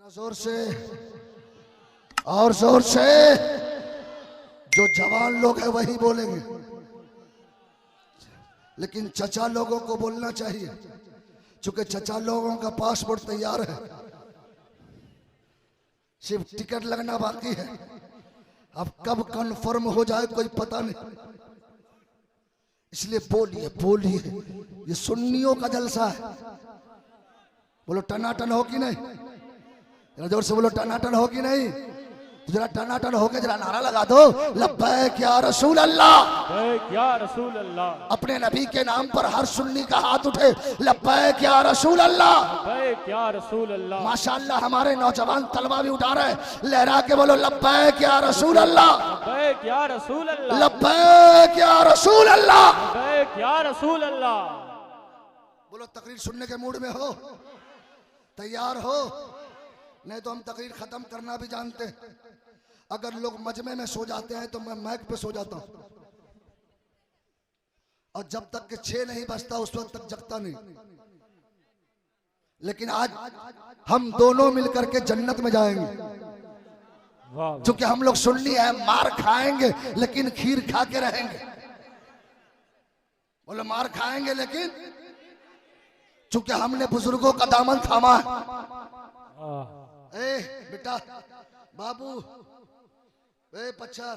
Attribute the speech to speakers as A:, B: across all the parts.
A: जोर से और जोर से। जो जवान लोग हैं वही बोलेंगे, लेकिन चचा लोगों को बोलना चाहिए, क्योंकि चचा लोगों का पासपोर्ट तैयार है, सिर्फ टिकट लगना बाकी है। अब कब कंफर्म हो जाए कोई पता नहीं, इसलिए बोलिए बोलिए। ये सुन्नियों का जलसा है। बोलो टनाटन हो कि नहीं? जरा जोर से बोलो टनाटन हो कि नहीं? तो जरा टनाटन हो के जरा नारा लगा दो, लब्बैक या रसूल अल्लाह,
B: लब्बैक या रसूल अल्लाह।
A: अपने नबी के नाम पर हर सुन्नी का हाथ उठे, लब्बैक या रसूल अल्लाह,
B: लब्बैक या रसूल अल्लाह।
A: माशाअल्लाह हमारे नौजवान तलवा भी उठा रहे हैं, लहरा के बोलो लब्बैक या रसूल अल्लाह,
B: लब्बैक या रसूल अल्लाह,
A: लब्बैक या रसूल अल्लाह।
B: लब्बैक या रसूल अल्लाह।
A: बोलो तकरीर सुनने के मूड में हो, तैयार हो? नहीं तो हम तकरीर खत्म करना भी जानते हैं। अगर लोग मजमे में सो जाते हैं तो मैं माइक पे सो जाता हूं, और जब तक के 6 नहीं बजता उस वक्त तक जगता नहीं। लेकिन आज हम दोनों मिलकर के जन्नत में जाएंगे, क्योंकि हम लोग सुन्नी है, मार खाएंगे लेकिन खीर खा के रहेंगे। बोले मार खाएंगे लेकिन, चूंकि हमने बुजुर्गों का दामन थामा है। ए बेटा, बाबू, ए पच्छर,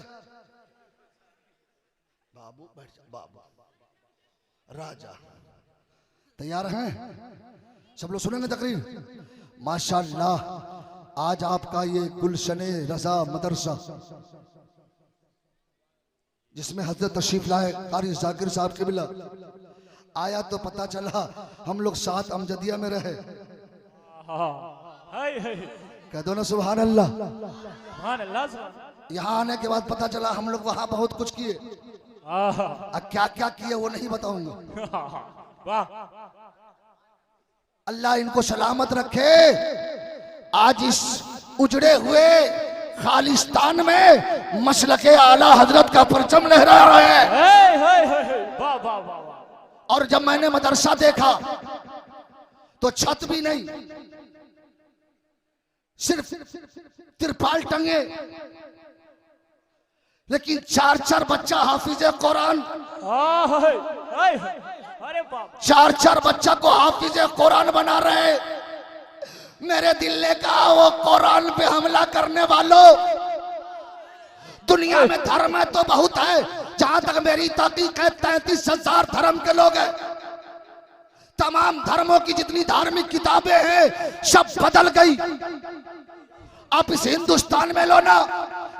A: बाबू बैठ जा, बाबू राजा। तैयार हैं? सब लोग सुनेंगे तकरीर। माशाअल्लाह आज आपका ये गुलशने रजा मदरसा, जिसमें हजरत तशरीफ लाए कारी जाकिर साहब के बिला आया, तो पता चला हम लोग 7 अमजदिया में रहे। कह दो ना सुभान अल्लाह।
B: सुभान अल्लाह।
A: यहाँ आने के बाद पता चला हम लोग वहां बहुत कुछ किए। क्या क्या किए वो नहीं बताऊंगा। अल्लाह इनको सलामत रखे। आज इस उजड़े हुए खालिस्तान में मसलके आला हजरत का परचम लहरा रहा है। और जब मैंने मदरसा देखा तो छत भी नहीं, सिर्फ तिरपाल टंगे, लेकिन 4-4 बच्चा हाफिज कुरान, 4-4 बच्चा को हाफिज कुरान बना रहे। मेरे दिल ने कहा, वो कुरान पे हमला करने वालों, दुनिया में धर्म है तो बहुत है। जहां तक मेरी तहकीक है 33,000 धर्म के लोग हैं। तमाम धर्मों की जितनी धार्मिक किताबें हैं सब बदल गई। आप इस हिंदुस्तान में लो ना,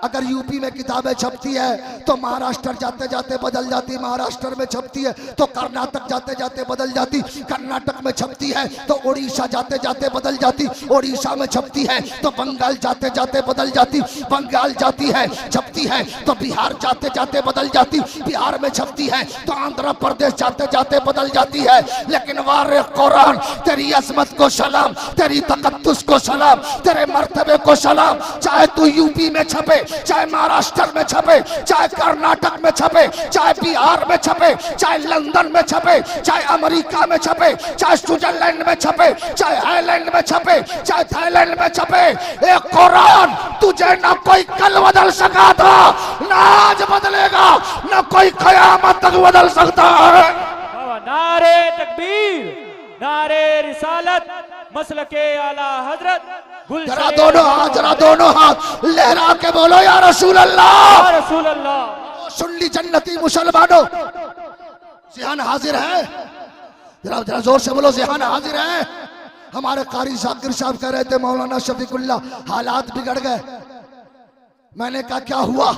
A: अगर यूपी में किताबें छपती है तो महाराष्ट्र जाते जाते बदल जाती, महाराष्ट्र में छपती है तो कर्नाटक जाते जाते बदल जाती, कर्नाटक में छपती है तो उड़ीसा जाते जाते बदल जाती, उड़ीसा में छपती है तो बंगाल जाते जाते बदल जाती, बंगाल जाती है छपती है तो बिहार जाते जाते बदल जाती, बिहार में छपती है तो आंध्र प्रदेश जाते जाते बदल जाती है। लेकिन वारे कुरान, तेरी अजमत को सलाम, तेरी तकद्दुस को सलाम, तेरे मर्तबे को सलाम। चाहे तू यूपी में छपे, चाहे महाराष्ट्र में छपे, चाहे कर्नाटक में छपे, चाहे बिहार में छपे, चाहे लंदन में छपे, चाहे अमेरिका में छपे, चाहे स्विट्जरलैंड में छपे, चाहे आयरलैंड में छपे, चाहे थाईलैंड में छपे, एक कुरान तुझे ना कोई कल बदल सका था, ना आज बदलेगा, ना कोई कयामत तक बदल सकता है।
B: नारे तकबीर, नारे रिसालत, मसलके आला हजरत।
A: जरा दोनों हाथ, जरा दोनों हाथ लहरा के बोलो या रसूल अल्लाह,
B: या रसूल अल्लाह।
A: सुन ली जन्नती मुसलमानों, ज़िहान हाजिर है? जरा जरा जोर से बोलो, ज़िहान हाजिर है? हमारे कारी जाकिर साहब कह रहे थे मौलाना शफीकुल्लाह हालात बिगड़ गए। मैंने कहा क्या हुआ?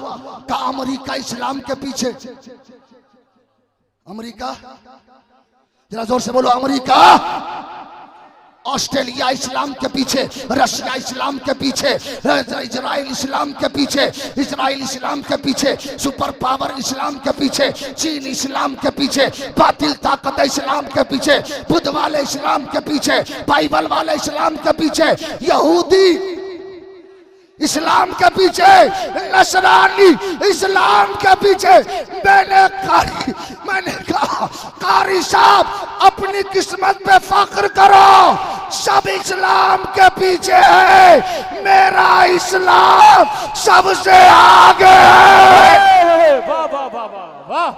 A: कहा अमेरिका इस्लाम के पीछे। अमेरिका, जरा जोर से बोलो, अमेरिका, ऑस्ट्रेलिया इस्लाम के पीछे, रशिया इस्लाम के पीछे, इजराइल इस्लाम के पीछे, इजराइल इस्लाम के पीछे, सुपर पावर इस्लाम के पीछे, चीन इस्लाम के पीछे, बातिल ताकत इस्लाम के पीछे, बुद्ध वाले इस्लाम के पीछे, बाइबल वाले इस्लाम के पीछे, यहूदी इस्लाम के पीछे नसरानी, इस्लाम के पीछे मैंने कहा कारी साहब अपनी किस्मत पे फख्र करो, सब इस्लाम के पीछे है, मेरा इस्लाम सबसे आगे है।
B: वाह वाह वाह वाह वाह,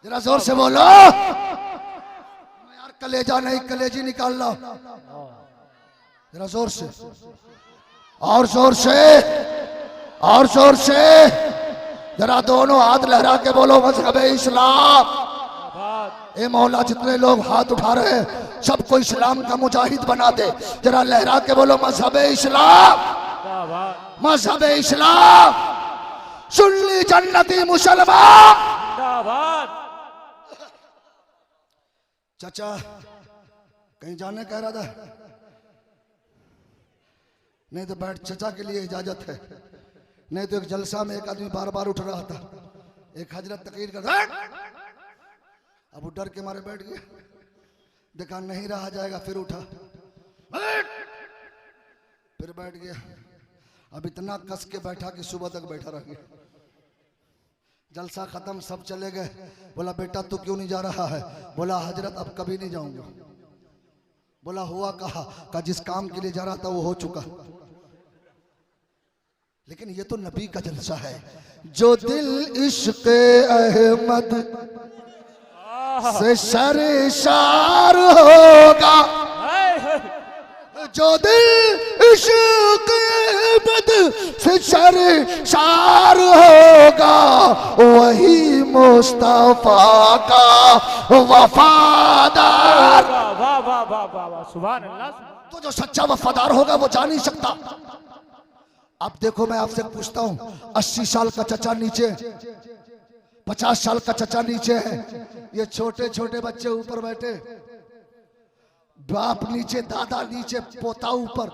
A: जरा जोर से बोलो यार, कलेजा नहीं कलेजी निकाल लो, जरा जोर से, और जोर से, और जोर से, जरा दोनों हाथ लहरा के बोलो मजहब इस्लाम। ए मौला जितने लोग हाथ उठा रहे हैं सबको इस्लाम का मुजाहिद बना दे, जरा लहरा के बोलो मजहब इस्लाम, मजहब इस्लाम, सुन्नी जन्नती मुसलमान। चाचा कहीं जाने कह रहा था, नहीं तो बैठ, चाचा के लिए इजाजत है, नहीं तो एक जलसा में एक आदमी बार बार उठ रहा था, एक हजरत तकरीर कर, अब वो डर के मारे बैठ गया, देखा नहीं रहा जाएगा, फिर उठा, फिर बैठ गया, अब इतना कस के बैठा कि सुबह तक बैठा रह गया। जलसा खत्म, सब चले गए, बोला बेटा तू क्यों नहीं जा रहा है? बोला हजरत अब कभी नहीं जाऊंगा। बोला हुआ कहा जिस काम के लिए जा रहा था वो हो चुका। लेकिन ये तो नबी का जलसा है। जो दिल इश्क़ अहमद से शर्शार होगा, जो दिल इश्क़ अहमद से शर्शार होगा, वही मुस्तफा का वफादार।
B: वाह वाह वाह वाह वाह, सुभान अल्लाह।
A: तो जो सच्चा वफादार होगा वो जा नहीं सकता। अब देखो मैं आपसे पूछता हूं, 80 साल का चचा नीचे, 50 साल का चचा नीचे है, ये छोटे छोटे बच्चे ऊपर बैठे, बाप नीचे, दादा नीचे, पोता ऊपर,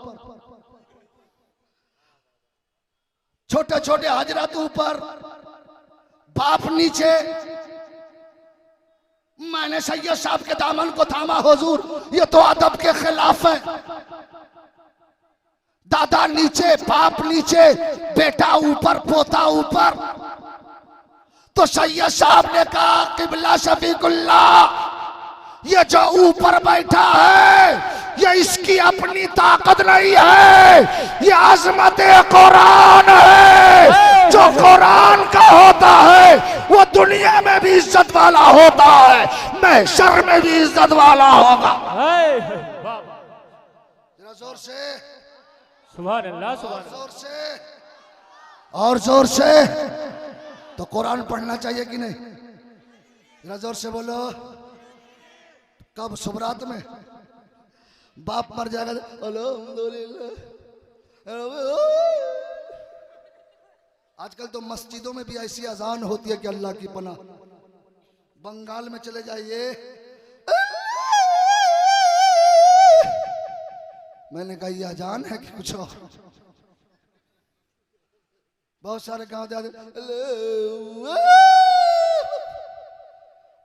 A: छोटे छोटे हजरत ऊपर, बाप नीचे। मैंने सैयद साहब के दामन को थामा, हुजूर ये तो अदब के खिलाफ है। दादा नीचे, बाप नीचे, बेटा ऊपर, पोता ऊपर। तो सैयद साहब ने कहा किबला शफीकुल्लाह, ये जो ऊपर बैठा है ये इसकी अपनी ताकत नहीं है, ये अजमत कुरान है। जो कुरान का होता है वो दुनिया में भी इज्जत वाला होता है, महशर में भी इज्जत वाला होगा। जरा जोर से,
B: सुभान अल्लाह, सुभान
A: जोर से, और जोर से। तो कुरान पढ़ना चाहिए कि नहीं? जरा जोर से बोलो। कब? सुबरात में बाप मर जाएगा, आजकल तो मस्जिदों में भी ऐसी अजान होती है कि अल्लाह की पनाह। बंगाल में चले जाइए, मैंने कहा ये अजान है कि कुछ और? बहुत सारे गांव जाते,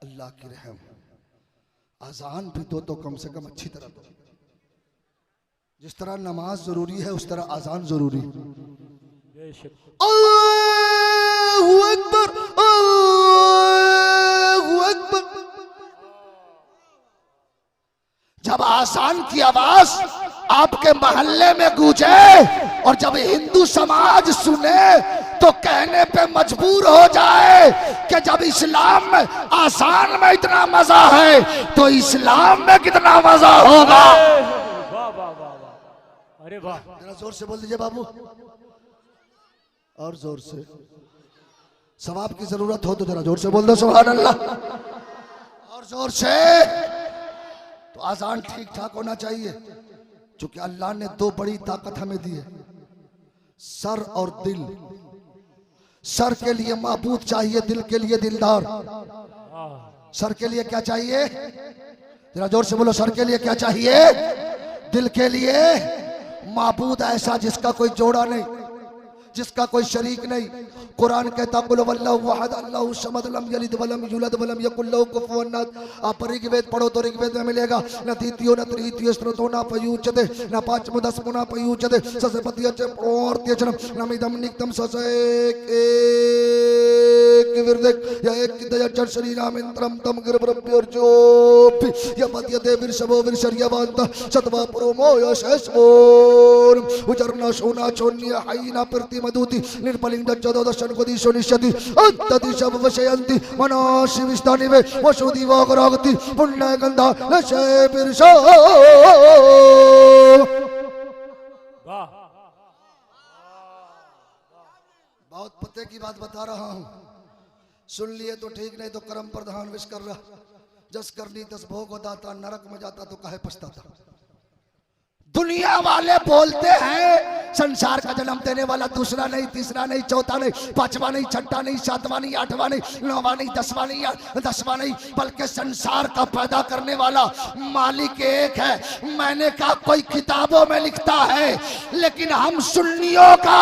A: अल्लाह की रहम, अजान भी दो तो कम से कम अच्छी तरह दो। जिस तरह नमाज जरूरी है उस तरह अजान जरूरी है। अल्लाहू अकबर, अल्लाहू अकबर। जब आजान की आवाज आपके मोहल्ले में गूंजे और जब हिंदू समाज सुने तो कहने पे मजबूर हो जाए कि जब इस्लाम में आसान में इतना मजा है तो इस्लाम में कितना मजा होगा।
B: वाह वाह वाह वाह, अरे वाह।
A: जरा जोर से बोल दीजिए बाबू, और जोर से। सवाब की जरूरत हो तो जरा जोर से बोल दो सुभान अल्लाह, और जोर से। तो आजान ठीक ठाक होना चाहिए, क्योंकि अल्लाह ने दो बड़ी ताकत हमें दी है, सर और दिल। सर के लिए माबूद चाहिए, दिल के लिए दिलदार। सर के लिए क्या चाहिए? जरा जोर से बोलो, सर के लिए क्या चाहिए? दिल के लिए माबूद ऐसा जिसका कोई जोड़ा नहीं, जिसका कोई शरीक नहीं। कुरान कहता कुल वल्लाहु अहद अल्लाहु समद लम यलिद वलम यूलद वलम यकुल लहू कुफुवन अहद। आप ऋग्वेद पढ़ो तो ऋग्वेद में मिलेगा न द्वितीयो न तृतीयो स्त्रोतो न पयुज्यते न पांचमो दसमो न पयुज्यते ससपतियच प्रोर्त्यचनम नमिदम निक्तम ससेक विरदक या एक दयचर शरीरामिंत्रम तम गिरब्रभ्योर्जोपि या पत्यते विरशवो विरशर्यवंत सत्वा प्रोमो यशस्वोर उचरना शोना चोन्य हाइना प्रतिमदुति निर्पलिंग दच्चदोदशन कोदिशो निश्यति अत्तति शव वशयन्ति मनोषि विष्टानिवे वशुदि वागरागति पुण्य गंधा नशे विरशो।
B: वाह
A: बहुत पते की बात बता रहा हूं, सुन लिए तो ठीक, नहीं तो कर्म प्रधान विष कर रहा। जस करनी तस भोग दाता, नरक में जाता तो काहे पछताता। दुनिया वाले बोलते हैं संसार का जन्म देने वाला दूसरा नहीं, तीसरा नहीं, चौथा नहीं, पांचवा नहीं, छठा नहीं, सातवां नहीं, आठवां नहीं, नौवां नहीं, दसवां नहीं, बल्कि संसार का पैदा करने वाला मालिक एक है। मैंने कहा कोई किताबों में लिखता है, लेकिन हम सुन्नियों का,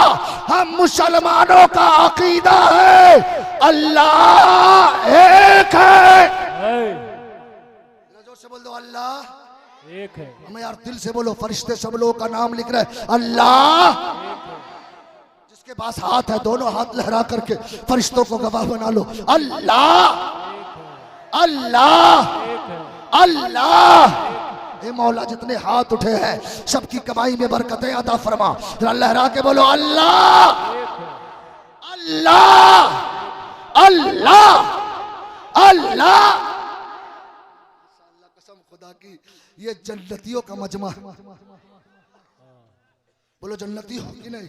A: हम मुसलमानों का अकीदा है अल्लाह एक है। जोर से बोल दो अल्लाह
B: एक है।
A: हमें यार दिल से बोलो, फरिश्ते सब लोगों का नाम लिख रहे हैं अल्लाह। जिसके पास हाथ है दोनों हाथ लहरा करके फरिश्तों को गवाह बना लो अल्लाह अल्लाह अल्लाह। हे मौला जितने हाथ उठे हैं सबकी कमाई में बरकतें अता फरमा। जरा लहरा के बोलो अल्लाह अल्लाह अल्लाह अल्लाह। कसम खुदा की ये जन्नतियों का मजमा। बोलो जन्नती हो कि नहीं?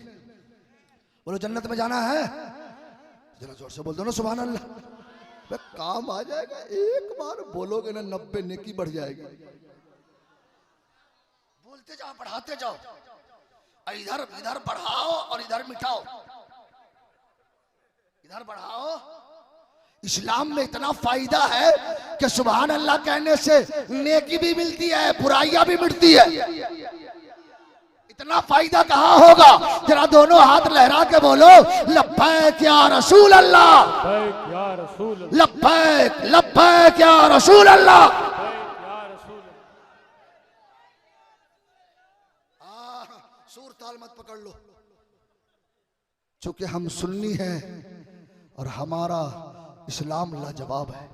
A: बोलो जन्नत में जाना है? जरा जोर से बोल दो ना सुभान अल्लाह। काम आ जाएगा, एक बार बोलोगे ना 90 नेकी बढ़ जाएगी। बोलते जाओ, बढ़ाते जाओ, इधर इधर बढ़ाओ और इधर मिटाओ, इधर बढ़ाओ। इस्लाम में इतना फायदा है कि सुभान अल्लाह कहने से नेकी भी मिलती है, बुराइयां भी मिटती है। इतना फायदा कहाँ होगा? जरा दोनों हाथ लहरा के बोलो लब्बैक या रसूल अल्लाह, लब्बैक लब्बैक या रसूल अल्लाह। सूर ताल मत पकड़ लो, चूंकि हम सुन्नी हैं और हमारा इस्लाम लाजवाब है।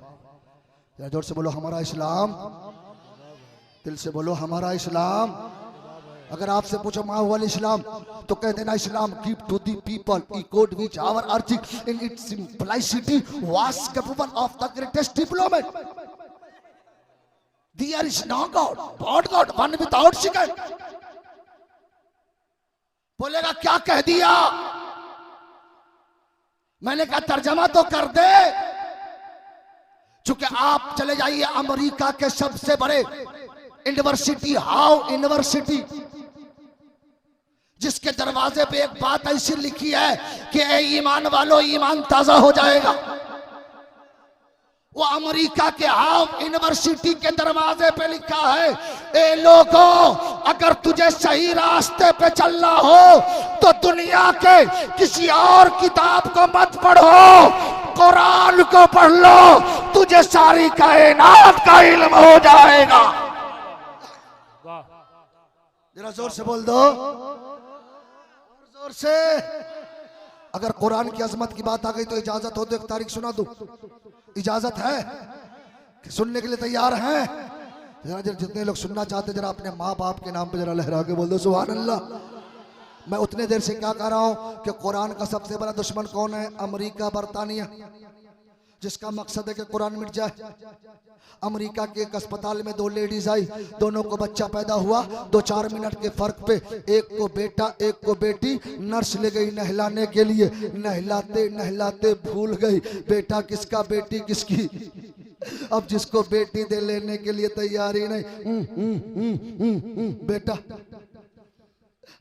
A: या जोर से बोलो हमारा इस्लाम, दिल से बोलो हमारा इस्लाम। अगर आपसे पूछो मा हुआ इस्लाम तो कह देना Islam give to the people equal which our earth in its simplicity was capable of the greatest development. There is no god but god one without second. बोलेगा क्या कह दिया? मैंने कहा तर्जमा तो कर दे। चूंकि आप चले जाइए अमेरिका के सबसे बड़े यूनिवर्सिटी, हाउ यूनिवर्सिटी, जिसके दरवाजे पे एक बात ऐसी लिखी है कि ए ईमान वालों ईमान ताजा हो जाएगा। वो अमेरिका के हाउ यूनिवर्सिटी के दरवाजे पे लिखा है ए लोगों, अगर तुझे सही रास्ते पे चलना हो तो दुनिया के किसी और किताब को मत पढ़ो, कुरान को पढ़ लो, तुझे सारी कायनात का इल्म हो जाएगा। जरा जोर से बोल दो, जोर से। अगर कुरान की अजमत की बात आ गई तो इजाजत हो तो एक तारीख सुना दूं? इजाजत है कि सुनने के लिए तैयार हैं? जरा जितने लोग सुनना चाहते जरा अपने माँ बाप के नाम पे जरा लहरा के बोल दो सुभान अल्लाह। मैं उतने देर से क्या कह रहा हूं कि कुरान का सबसे बड़ा दुश्मन कौन है? अमेरिका, बरतानिया, जिसका मकसद है कि कुरान मिट जाए। अमेरिका के एक अस्पताल में दो लेडीज आई, दोनों को बच्चा पैदा हुआ, 2-4 मिनट के फर्क पे एक को बेटा एक को बेटी। नर्स ले गई नहलाने के लिए, नहलाते नहलाते भूल गई बेटा किसका बेटी किसकी। अब जिसको बेटी दे लेने के लिए तैयारी नहीं, बेटा।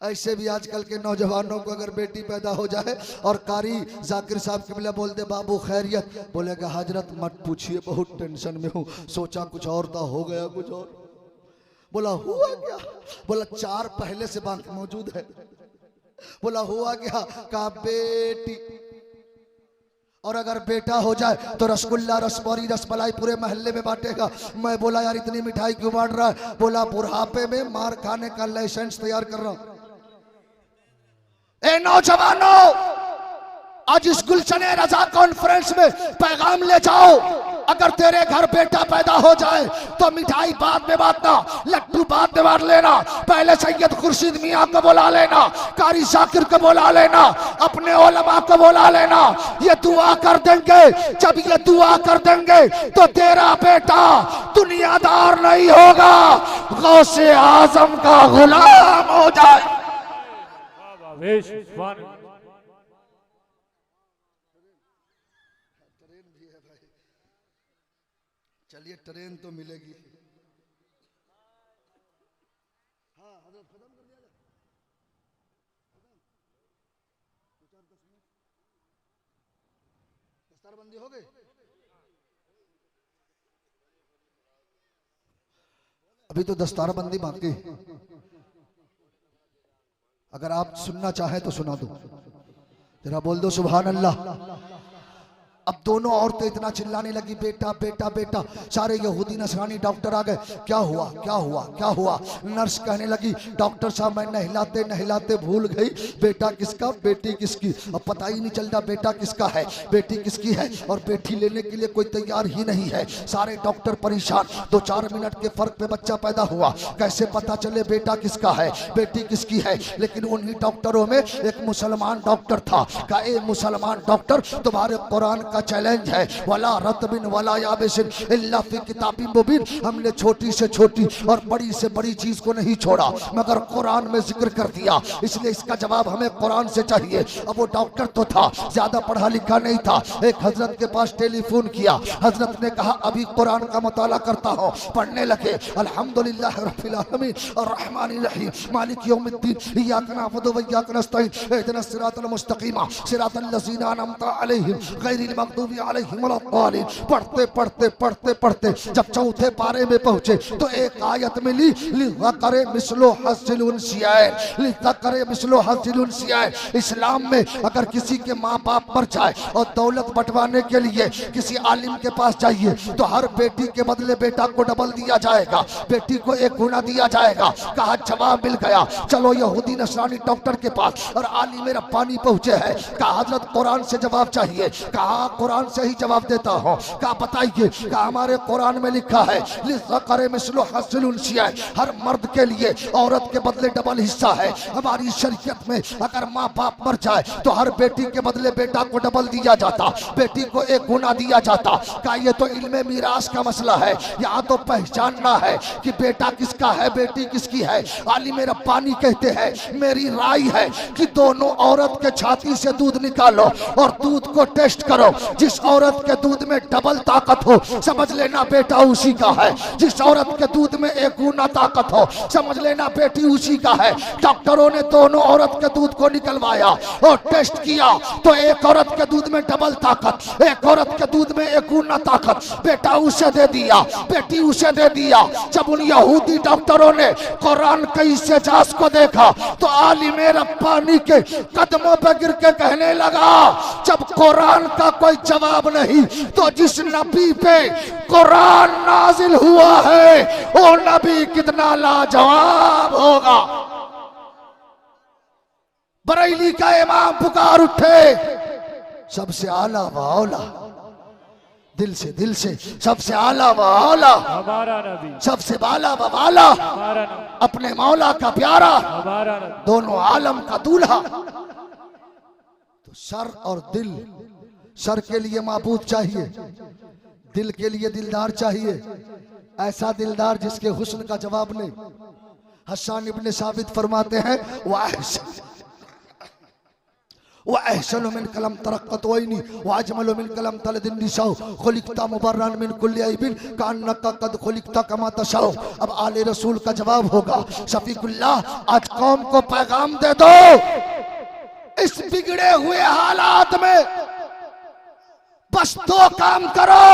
A: ऐसे भी आजकल के नौजवानों को अगर बेटी पैदा हो जाए और कारी जाकिर साहब किबला बोल दे बाबू खैरियत, बोलेगा हजरत मत पूछिए बहुत टेंशन में हूँ, सोचा कुछ और था हो गया कुछ और। बोला हुआ क्या? बोला 4 पहले से बाकी मौजूद है। बोला हुआ क्या? कहा बेटी। और अगर बेटा हो जाए तो रसगुल्ला, रसमौरी, रसमलाई पूरे मोहल्ले में बांटेगा। मैं बोला यार इतनी मिठाई क्यों बांट रहा है? बोला बुढ़ापे में मार खाने का लाइसेंस तैयार कर रहा हूं। ए नौजवानों, आज इस गुलशने रजा कॉन्फ्रेंस में पैगाम ले जाओ, अगर तेरे घर बेटा पैदा हो जाए तो मिठाई बाद में बांटना, लड्डू बाद में बांट लेना, पहले सैयद खुर्शीद मियाँ को बुला लेना, कारी शाकिर को बुला लेना, अपने उलमा को बुला लेना, ये दुआ कर देंगे। जब ये दुआ कर देंगे तो तेरा बेटा दुनियादार नहीं होगा, गौसे आजम का गुलाम हो जाए। चलिए ट्रेन तो मिलेगी। हाँ हजरत खत्म कर दिया, दस्तारबंदी हो गई। अभी तो दस्तारबंदी बाकी, अगर आप सुनना चाहें तो सुना दो, जरा बोल दो सुभान अल्लाह। अब दोनों औरतें इतना चिल्लाने लगी, बेटा बेटा बेटा। सारे यहूदी नसरानी डॉक्टर आ गए, क्या हुआ क्या हुआ क्या हुआ? नर्स कहने लगी डॉक्टर साहब मैं नहलाते नहलाते भूल गई बेटा किसका बेटी किसकी। अब पता ही नहीं चलता बेटा किसका है बेटी किसकी है, और बेटी लेने के लिए कोई तैयार ही नहीं है। सारे डॉक्टर परेशान। 2-4 मिनट के फर्क पे बच्चा पैदा हुआ, कैसे पता चले बेटा किसका है बेटी किसकी है? लेकिन उन्हीं डॉक्टरों में एक मुसलमान डॉक्टर था। कहा ए मुसलमान डॉक्टर, तुम्हारे कुरान का चैलेंज है, वला रतबिन वला याबिसिन इल्ला फी किताबिन मुबीन। हमने छोटी से छोटी और बड़ी से बड़ी चीज को नहीं छोड़ा मगर कुरान में जिक्र कर दिया, इसलिए इसका जवाब हमें कुरान से चाहिए। अब वो डॉक्टर तो था, ज्यादा पढ़ा लिखा नहीं था। एक हजरत के पास टेलीफोन किया, हजरत ने कहा अभी कुरान का मुताला करता हूँ। पढ़ने लगे अल्हम्दुलिल्लाह रब्बिल आलमीन अर्रहमानिर रहीम मालिक यौमिद्दीन इय्याका नअबुदु व इय्याका नस्तईन इहदिनस सिरातल मुस्तकीम सिरातल लज़ीना अनअमता अलैहिम गैरिल मग़दूबि अलैहिम वलद्दालिन। पढ़ते पढ़ते पढ़ते पढ़ते जब चौथे पारे में पहुंचे तो एक आयत मिली, लिज़करे मिस्लु हज़्ज़िल उन्सियैन, लिज़करे मिस्लु हज़्ज़िल उन्सियैन। इस्लाम में अगर किसी के माँ बाप मर जाए और दौलत बंटवाने के लिए किसी आलिम के पास जाइए तो हर बेटी के बदले बेटा को डबल दिया जाएगा, बेटी को 1 गुना दिया जाएगा। कहा जवाब मिल गया, चलो यहूदी नसरानी डॉक्टर के पास। और आलिम रब्बानी पहुंचे हैं, कहा हजरत कुरान से जवाब चाहिए। कहा कुरान से ही जवाब देता हूँ। कहा बताइए। कहा हमारे कुरान में लिखा है लिज़करे मिस्लु हज़्ज़िल उन्सियैन, हर मर्द के लिए औरत के बदले डबल हिस्सा है। हमारी शरीयत में अगर माँ बाप मर जाए तो हर बेटी के बदले बेटा को डबल दिया जाता, बेटी को 1 गुना दिया जाता। कहा ये तो इल्मे मीरास का मसला है, यहाँ तो पहचानना है कि बेटा किसका है बेटी किसकी है। आलिम रब्बानी कहते हैं मेरी राय है कि दोनों औरत के छाती से दूध निकालो और दूध को टेस्ट करो। जिस औरत के दूध में डबल ताकत हो समझ लेना बेटा उसी का है, जिस औरत के दूध में 1 गुना ताकत हो समझ लेना बेटी उसी का है। डॉक्टरों ने दोनों औरत के दूध को निकलवाया और टेस्ट किया तो एक औरत के दूध में डबल ताकत, एक औरत के दूध में 1 गुना ताकत, बेटा उसे दे दिया बेटी उसे दे दिया। जब उन यहूदी डॉक्टरों ने कुरान के इस एजाज को देखा तो आलिम रब्बानी के कदमों पर गिर के कहने लगा जब कुरान का कोई जवाब नहीं तो जिस नबी पे कुरान नाजिल हुआ है वो नबी कितना लाजवाब होगा। बरेली का इमाम पुकार उठे, सबसे आला व औला, दिल से सबसे आला व औला,
B: हमारा नबी,
A: सबसे बाला व बाला,
B: हमारा नबी,
A: अपने मौला का प्यारा,
B: हमारा नबी,
A: दोनों आलम का दूल्हा। तो सर और दिल, सर के लिए माबूद चाहिए, दिल के लिए दिलदार चाहिए, ऐसा दिलदार जिसके हुस्न का जवाब नहीं। हसन इब्ने साबित फरमाते हैं वअहसनु मिन कलम तरक्कत वैनी वअजमलु मिन कलम तलदिन निसाउ खुलिकता मुबर्रन मिन कुल्ली ऐबिन कान्नका कद खुलिकता कमा तशाउ। अब आले रसूल का जवाब होगा शफीकुल्लाह आज कौम को पैगाम दे दो, इस बिगड़े हुए हालात में बस 2 काम करो,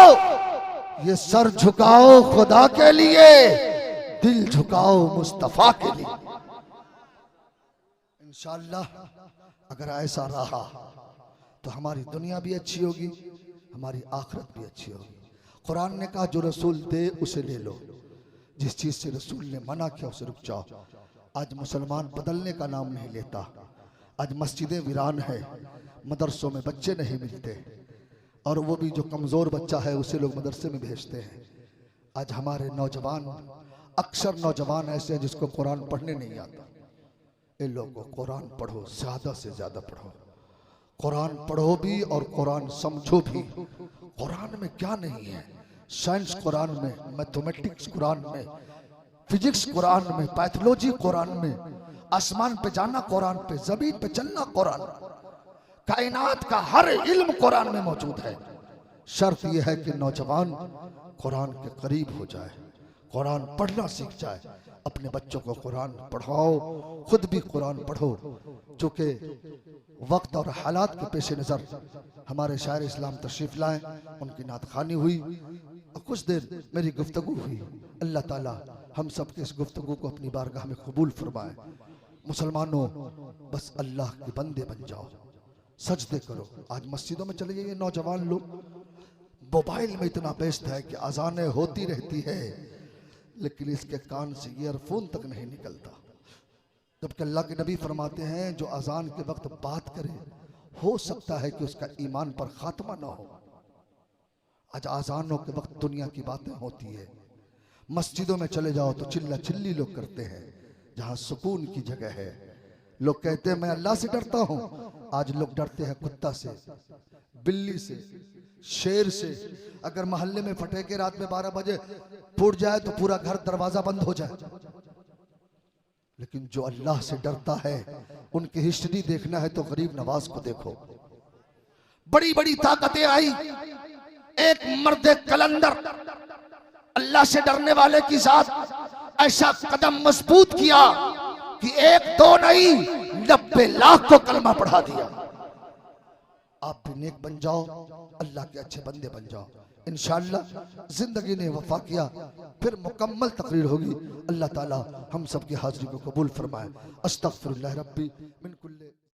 A: ये सर झुकाओ खुदा के लिए, दिल झुकाओ मुस्तफा के लिए। इंशाअल्लाह अगर ऐसा रहा तो हमारी दुनिया भी अच्छी होगी, हमारी आखिरत भी अच्छी होगी। कुरान ने कहा जो रसूल दे उसे ले लो, जिस चीज से रसूल ने मना किया उसे रुक जाओ। आज मुसलमान बदलने का नाम नहीं लेता। आज मस्जिदें वीरान है, मदरसों में बच्चे नहीं मिलते, और वो भी जो कमज़ोर बच्चा है उसे लोग मदरसे में भेजते हैं। आज हमारे नौजवान, अक्सर नौजवान ऐसे हैं जिसको कुरान पढ़ने नहीं आता। इन लोगों को कुरान पढ़ो, ज़्यादा से ज़्यादा पढ़ो, कुरान पढ़ो भी और कुरान समझो भी। कुरान में क्या नहीं है? साइंस कुरान में, मैथमेटिक्स कुरान में, फिजिक्स कुरान में, पैथोलॉजी कुरान में, आसमान पे जाना कुरान पे, जमीन पे चलना कुरान, कायनात का हर इल्म कुरान में मौजूद है। शर्त यह है कि नौजवान कुरान के करीब हो जाए, कुरान पढ़ना सीख जाए। अपने बच्चों को कुरान पढ़ाओ, खुद भी कुरान पढ़ो। चूँकि वक्त और हालात के पेश नज़र हमारे शायर इस्लाम तशरीफ़ लाए, उनकी नात खानी हुई और कुछ देर मेरी गुफ्तगू हुई। अल्लाह ताला हम सब के इस गुफ्तगू को अपनी बारगाह में कबूल फरमाए। मुसलमानों, बस अल्लाह के बंदे बन जाओ, सजदे करो। आज मस्जिदों में चले जाइए, नौजवान लोग मोबाइल में इतना व्यस्त है कि अजानें होती रहती है लेकिन इसके कान से ईयरफोन तक नहीं निकलता। जबकि अल्लाह के नबी फरमाते हैं जो अजान के वक्त बात करे हो सकता है कि उसका ईमान पर खात्मा ना हो। आज अजानों के वक्त दुनिया की बातें होती है। मस्जिदों में चले जाओ तो चिल्ला चिल्ली लोग करते हैं, जहाँ सुकून की जगह है। लोग कहते हैं मैं अल्लाह से डरता हूँ, आज लोग डरते हैं कुत्ता से, बिल्ली से, शेर से। अगर मोहल्ले में फटेके रात में 12 बजे फूट जाए तो पूरा घर दरवाजा बंद हो जाए। लेकिन जो अल्लाह से डरता है उनकी हिस्ट्री देखना है तो गरीब नवाज को देखो। बड़ी बड़ी ताकतें आई, एक मर्द कलंदर अल्लाह से डरने वाले की साथ ऐसा कदम मजबूत किया कि 1 2 नहीं 90 लाख को कलमा पढ़ा दिया। आप भी नेक बन जाओ, अल्लाह के अच्छे बंदे बन जाओ। इंशाअल्लाह जिंदगी ने वफा किया फिर मुकम्मल तकरीर होगी। अल्लाह ताला हम सब की हाजिरी को कबूल फरमाए। अस्तगफिरुल्लाह रब्बी।